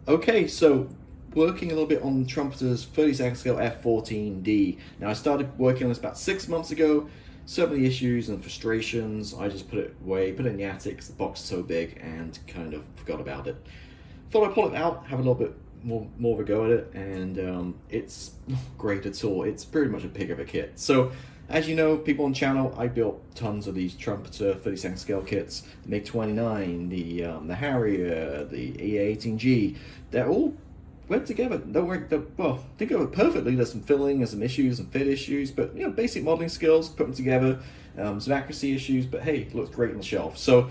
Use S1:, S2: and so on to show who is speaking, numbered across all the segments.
S1: Okay, so working a little bit on Trumpeter's 32nd scale F-14D. Now I started working on this about 6 months ago. So many issues and frustrations. I just put it away, put it in the attic because the box is so big, and kind of forgot about it. Thought I'd pull it out, have a little bit more of a go at it, and it's not great at all. It's pretty much a pig of a kit. So as you know, people on the channel, I built tons of these Trumpeter 32nd scale kits, the MiG-29, the Harrier, the EA-18G. They're all went together. Don't work. Well, think of it perfectly. There's some filling and some issues and fit issues, but basic modeling skills, put them together. Some accuracy issues, but hey, it looks great on the shelf. So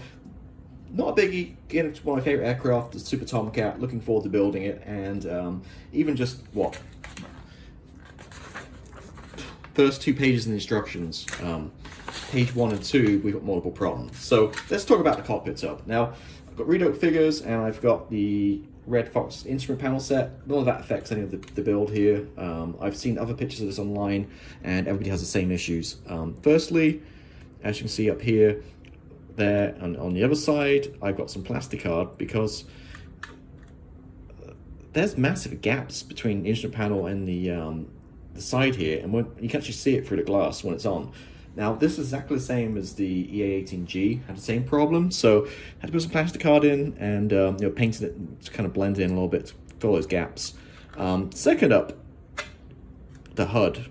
S1: not a biggie. Again, it's one of my favorite aircraft, the Super Tomcat. Looking forward to building it, and even just what first 2 pages in the instructions. Page 1 and 2, we've got multiple problems. So let's talk about the cockpit tub. Now, I've got readout figures, and I've got the Red Fox instrument panel set. None of that affects any of the build here. I've seen other pictures of this online, and everybody has the same issues. Firstly, as you can see up here, there, and on the other side, I've got some plastic card because there's massive gaps between the instrument panel and the side here, and you can actually see it through the glass when it's on. Now this is exactly the same as the EA-18G, had the same problem, so had to put some plastic card in and painted it to kind of blend in a little bit to fill those gaps. Second up, the HUD.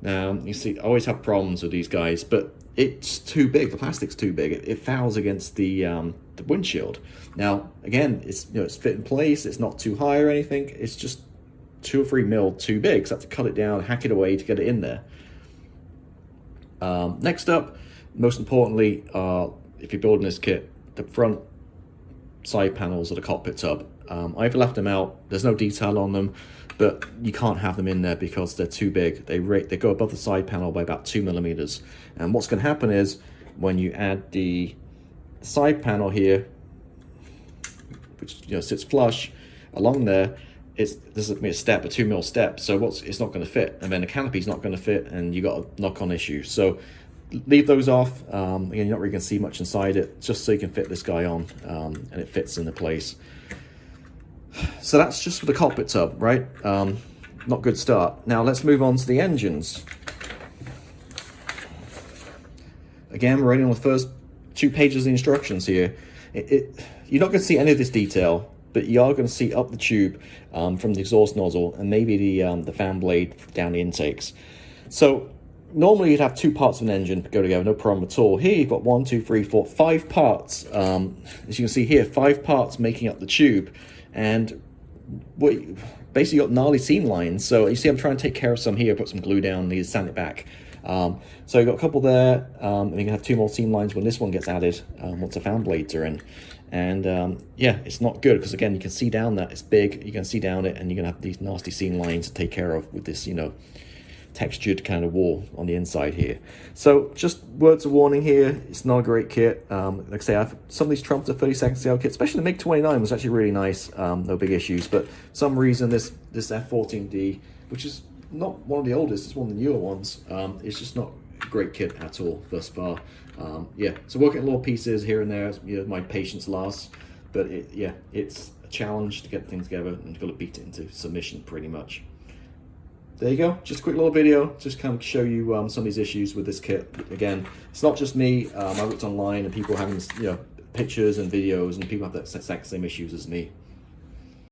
S1: Now you see, I always have problems with these guys, but it's too big. The plastic's too big. It fouls against the windshield. Now again, it's it's fit in place. It's not too high or anything. It's just 2 or 3 mil too big, so I have to cut it down, hack it away to get it in there. Next up, most importantly, if you're building this kit, the front side panels of the cockpit tub. I've left them out. There's no detail on them, but you can't have them in there because they're too big. They go above the side panel by about 2 millimeters. And what's going to happen is when you add the side panel here, which sits flush along there, this is a step, a 2 mil step, so it's not going to fit, and then the canopy's not going to fit, and you got a knock-on issue. So leave those off. Again, you're not really going to see much inside it, just so you can fit this guy on, and it fits into place. So that's just for the cockpit tub, right? Not good start. Now let's move on to the engines. Again, we're writing on the first 2 pages of the instructions here. You're not going to see any of this detail, but you are going to see up the tube from the exhaust nozzle and maybe the fan blade down the intakes. So normally you'd have 2 parts of an engine go together, no problem at all. Here you've got 1, 2, 3, 4, 5 parts. As you can see here, 5 parts making up the tube, and basically you got gnarly seam lines. So you see I'm trying to take care of some here, put some glue down, need to sand it back. So you've got a couple there, and you can have 2 more seam lines when this one gets added, once the fan blades are in. And yeah, it's not good because again, you can see down that it's big, you can see down it, and you're gonna have these nasty seam lines to take care of with this, textured kind of wall on the inside here. So just words of warning here, it's not a great kit. Like I say, I've some of these Trumpeter 32nd scale kits, especially the MiG-29 was actually really nice, no big issues, but for some reason this F-14D, which is not one of the oldest, it's one of the newer ones, it's just not a great kit at all thus far. Yeah, so working at little pieces here and there, my patience lasts, but it's a challenge to get things together, and you've got to beat it into submission pretty much. There you go, just a quick little video, just kind of show you some of these issues with this kit. Again, it's not just me. I looked online and people having pictures and videos, and people have the exact same issues as me.